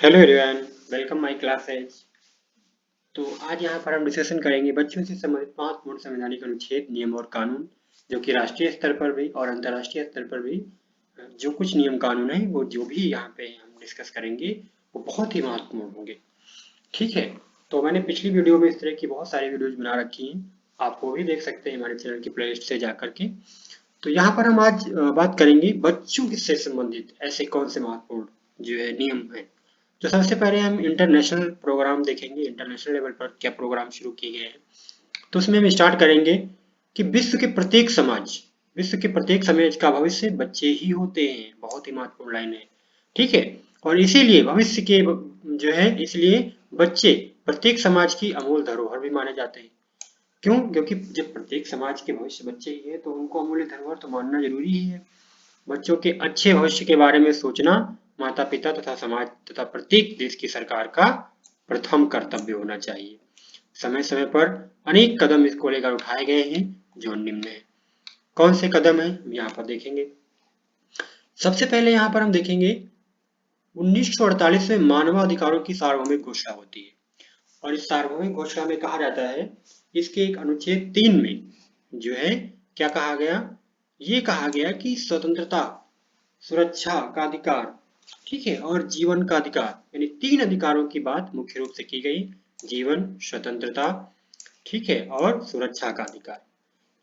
Hello everyone, welcome my classes. तो आज यहाँ पर हम डिस्कशन करेंगे बच्चों से संबंधित 5 मूल संवैधानिक अनुच्छेद, नियम और कानून, जो कि राष्ट्रीय स्तर पर भी और अंतर्राष्ट्रीय स्तर पर भी जो कुछ नियम कानून है वो जो भी यहाँ पे हम डिस्कस करेंगे वो बहुत ही महत्वपूर्ण होंगे। ठीक है, तो मैंने पिछली वीडियो में इस तरह की बहुत सारी वीडियोज बना रखी हैं, आप वो भी देख सकते हैं हमारे चैनल की प्लेलिस्ट से जा करके। तो यहाँ पर हम आज बात करेंगे बच्चों से संबंधित ऐसे कौन से महत्वपूर्ण जो है नियम है। तो सबसे पहले हम इंटरनेशनल प्रोग्राम देखेंगे, इंटरनेशनल लेवल पर क्या प्रोग्राम शुरू किए गए हैं। तो उसमें हम स्टार्ट करेंगे कि विश्व के प्रत्येक समाज का भविष्य बच्चे ही होते हैं। बहुत ही महत्वपूर्ण लाइन है। ठीक है, और इसीलिए भविष्य के जो है इसलिए बच्चे प्रत्येक समाज की अमूल धरोहर भी माने जाते हैं। क्यों? क्योंकि जब प्रत्येक समाज के भविष्य बच्चे ही है तो उनको अमूल्य धरोहर तो मानना जरूरी ही है। बच्चों के अच्छे भविष्य के बारे में सोचना माता-पिता तथा समाज तथा प्रत्येक देश की सरकार का प्रथम कर्तव्य होना चाहिए। समय-समय पर अनेक कदम इसको लेकर उठाए गए हैं जो निम्न है। कौन से कदम हैं हम यहाँ पर देखेंगे। सबसे पहले यहाँ पर हम देखेंगे 1948 में मानवाधिकारों की सार्वभौमिक घोषणा होती है और इस सार्वभौमिक घोषणा में कहा जाता है, इसके एक अनुच्छेद 3 में जो है क्या कहा गया, ये कहा गया कि स्वतंत्रता, सुरक्षा का अधिकार, ठीक है, और जीवन का अधिकार, यानी 3 अधिकारों की बात मुख्य रूप से की गई। जीवन, स्वतंत्रता, ठीक है, और सुरक्षा का अधिकार।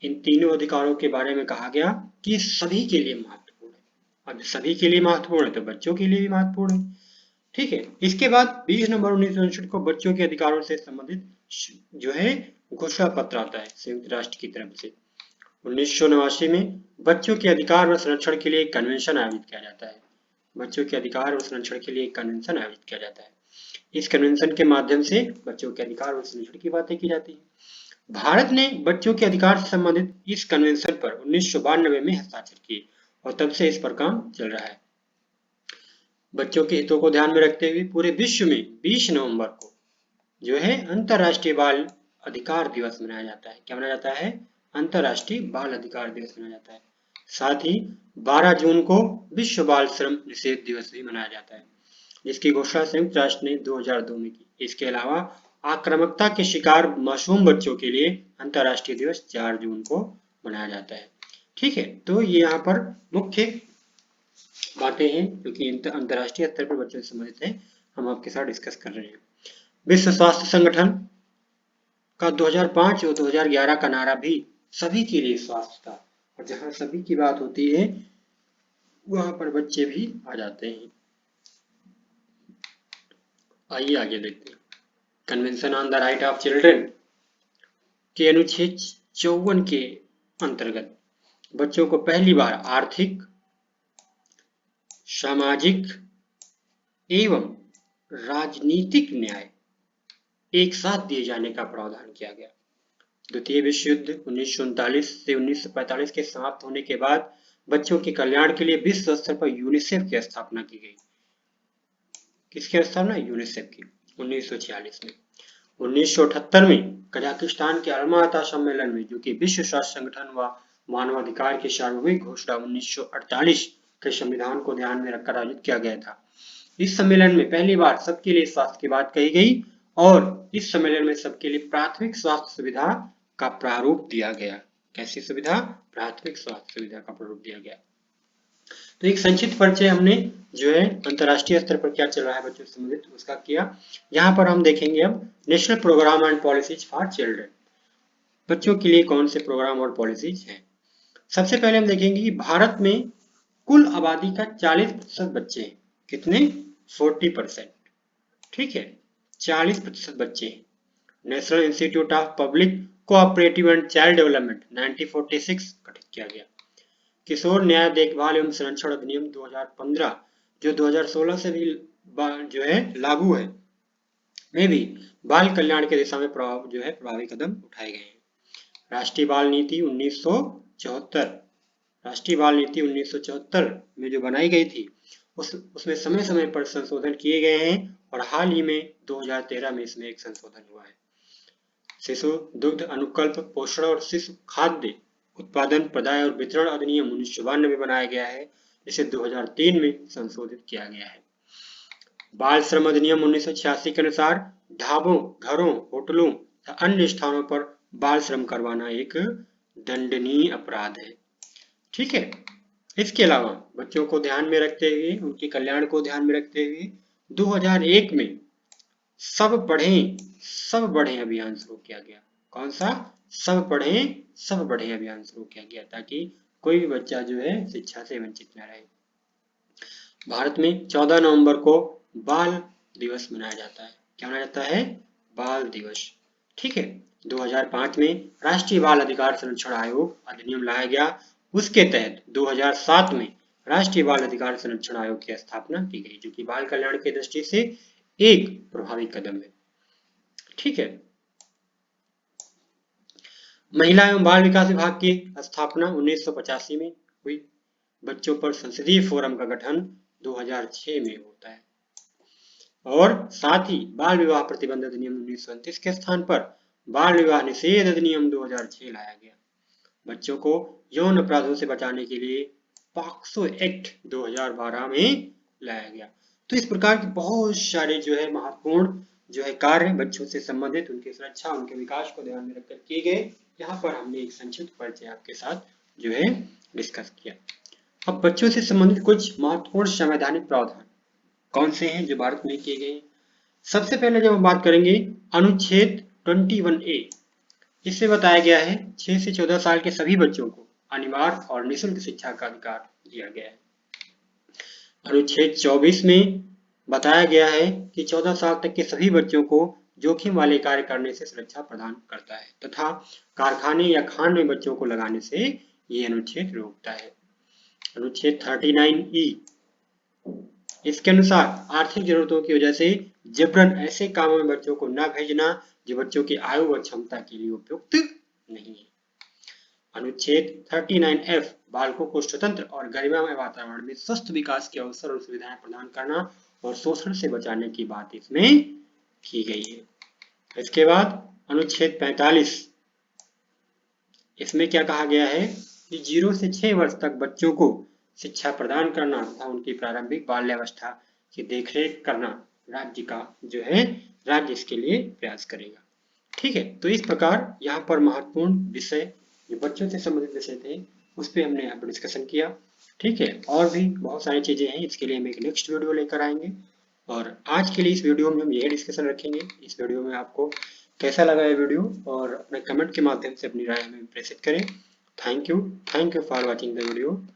इन तीनों अधिकारों के बारे में कहा गया कि सभी के लिए महत्वपूर्ण है। अब सभी के लिए महत्वपूर्ण है तो बच्चों के लिए भी महत्वपूर्ण है। ठीक है, इसके बाद 20 नवंबर 1959 को बच्चों के अधिकारों से संबंधित जो है घोषणा पत्र आता है संयुक्त राष्ट्र की तरफ से। 1989 में बच्चों के अधिकार व संरक्षण के लिए एक कन्वेंशन आयोजित किया जाता है। बच्चों के अधिकार और संरक्षण के लिए एक कन्वेंशन आयोजित किया जाता है। इस कन्वेंशन के माध्यम से बच्चों के अधिकार और संरक्षण की बातें की जाती है। भारत ने बच्चों के अधिकार से संबंधित इस कन्वेंशन पर 1992 में हस्ताक्षर किए और तब से इस पर काम चल रहा है। बच्चों के हितों को ध्यान में रखते हुए पूरे विश्व में 20 नवंबर को जो है अंतर्राष्ट्रीय बाल अधिकार दिवस मनाया जाता है। क्या मनाया जाता है? अंतर्राष्ट्रीय बाल अधिकार दिवस मनाया जाता है। साथ ही 12 जून को विश्व बाल श्रम निषेध दिवस भी मनाया जाता है, जिसकी घोषणा संयुक्त राष्ट्र ने 2002 में की। इसके अलावा आक्रामकता के शिकार मासूम बच्चों के लिए अंतर्राष्ट्रीय दिवस 4 जून को मनाया जाता है। ठीक है, तो ये यहाँ पर मुख्य बातें हैं जो कि अंतर्राष्ट्रीय स्तर पर बच्चों से संबंधित है, हम आपके साथ डिस्कस कर रहे हैं। विश्व स्वास्थ्य संगठन का 2005 और 2011 का नारा भी सभी के लिए स्वास्थ्य था, और जहाँ सभी की बात होती है वहां पर बच्चे भी आ जाते हैं। आइए आगे देखते हैं। Convention on the right of children के अनुच्छेद 54 के अंतर्गत बच्चों को पहली बार आर्थिक, सामाजिक एवं राजनीतिक न्याय एक साथ दिए जाने का प्रावधान किया गया। द्वितीय विश्व युद्ध 1939 से 1945 के समाप्त होने के बाद बच्चों के कल्याण के लिए विश्व स्तर पर यूनिसेफ की स्थापना की गई। किसकी स्थापना? यूनिसेफ की 1946 में। 1978 में कजाकिस्तान के अलमा-अता सम्मेलन में, जो कि विश्व स्वास्थ्य संगठन व मानवाधिकार की सार्वभौमिक घोषणा 1948 के संविधान को ध्यान में रखकर आयोजित किया गया था। इस सम्मेलन में पहली बार सबके लिए स्वास्थ्य की बात कही गई और इस सम्मेलन में सबके लिए प्राथमिक स्वास्थ्य सुविधा का प्रारूप दिया गया। कैसी सुविधा? प्राथमिक स्वास्थ्य सुविधा का प्रारूप दिया गया। तो एक संक्षिप्त परिचय हमने जो है अंतर्राष्ट्रीय स्तर पर क्या चल रहा है बच्चों से संबंधित उसका किया। यहाँ पर हम देखेंगे अब national programme and policies for children. बच्चों के लिए कौन से प्रोग्राम और पॉलिसीज हैं। सबसे पहले हम देखेंगे कि भारत में कुल आबादी का 40% बच्चे हैं। कितने? 40%। ठीक है, 40% बच्चे हैं। National institute of public cooperative and child development 1946 गठित किया गया। किशोर न्याय देखभाल एवं संरक्षण अधिनियम 2015 जो 2016 से भी जो है लागू है, में भी बाल कल्याण की दिशा में प्रभावी कदम उठाए गए हैं। राष्ट्रीय बाल नीति 1974, राष्ट्रीय बाल नीति 1974 में जो बनाई गई थी उसमें समय समय पर संशोधन किए गए हैं और हाल ही में 2013 में इसमें एक संशोधन हुआ है। शिशु दुग्ध अनुकल्प पोषण और शिशु खाद्य उत्पादन प्रदाय और वितरण अधिनियम 1992 में बनाया गया है, जिसे 2003 में संशोधित किया गया है। बाल श्रम अधिनियम 1986 के अनुसार ढाबों, घरों, होटलों या अन्य स्थानों पर बाल श्रम करवाना एक दंडनीय अपराध है। ठीक है। इसके अलावा बच्चों को ध्यान में रखते हुए, उनके कल्याण को ध्यान में रखते हुए 2001 में सब पढ़ें अभियान शुरू किया गया। कौन सा? सब पढ़ें अभियान शुरू किया गया, ताकि कोई भी बच्चा जो है शिक्षा से वंचित न रहे। भारत में 14 नवंबर को बाल दिवस मनाया जाता है। क्या मनाया जाता है? बाल दिवस। ठीक है। 2005 में राष्ट्रीय बाल अधिकार संरक्षण आयोग अधिनियम लाया गया। उसके तहत 2007 में राष्ट्रीय बाल अधिकार संरक्षण आयोग की स्थापना की गई, जो कि बाल कल्याण की दृष्टि से एक प्रभावी कदम है। ठीक है। महिला एवं बाल विकास विभाग की स्थापना 1985 में हुई। बच्चों पर संसदीय फोरम का गठन 2006 में होता है। और साथ ही बाल विवाह प्रतिबंध अधिनियम 1929 के स्थान पर बाल विवाह निषेध अधिनियम 2006 लाया गया। बच्चों को यौन अपराधों से बचाने के लिए पॉक्सो एक्ट 2012 में लाया गया। तो इस प्रकार के बहुत सारे जो है महत्वपूर्ण जो है कार्य बच्चों से संबंधित, उनकी सुरक्षा, उनके विकास को ध्यान में रखकर किए गए। यहाँ पर हमने एक संक्षिप्त परिचय आपके साथ जो है डिस्कस किया। अब बच्चों से संबंधित कुछ महत्वपूर्ण संवैधानिक प्रावधान कौन से हैं जो भारत में किए गए? सबसे पहले जब हम बात करेंगे अनुच्छेद 21A, इससे बताया गया है 6 से 14 साल के सभी बच्चों को अनिवार्य और निःशुल्क शिक्षा का अधिकार दिया गया है। अनुच्छेद 24 में बताया गया है कि 14 साल तक के सभी बच्चों को जोखिम वाले कार्य करने से सुरक्षा प्रदान करता है तथा कारखाने या खान में बच्चों को लगाने से ये अनुच्छेद रोकता है। अनुच्छेद 39E, इसके अनुसार आर्थिक जरूरतों की वजह से जबरन ऐसे कामों में बच्चों को न भेजना जो बच्चों की आयु व क्षमता के लिए उपयुक्त नहीं है। अनुच्छेद 39F, बालकों को स्वतंत्र और गरिमामय वातावरण में स्वस्थ विकास के अवसर और सुविधाएं प्रदान करना और शोषण से बचाने की बात इसमें की गई है। इसके बाद अनुच्छेद 45, इसमें क्या कहा गया है कि 0 से 6 वर्ष तक बच्चों को शिक्षा प्रदान करना तथा उनकी प्रारंभिक बाल्यावस्था की देखरेख करना राज्य का जो है, राज्य इसके लिए प्रयास करेगा। ठीक है। तो इस प्रकार यहाँ पर महत्वपूर्ण विषय जो बच्चों से संबंधित विषय थे उस पर हमने यहाँ पर डिस्कशन किया। ठीक है। और भी बहुत सारी चीजें हैं, इसके लिए हम एक नेक्स्ट वीडियो लेकर आएंगे। और आज के लिए इस वीडियो में हम यही डिस्कशन रखेंगे। इस वीडियो में आपको कैसा लगा ये वीडियो, और अपने कमेंट के माध्यम से अपनी राय हमें प्रेषित करें। Thank you for watching the video.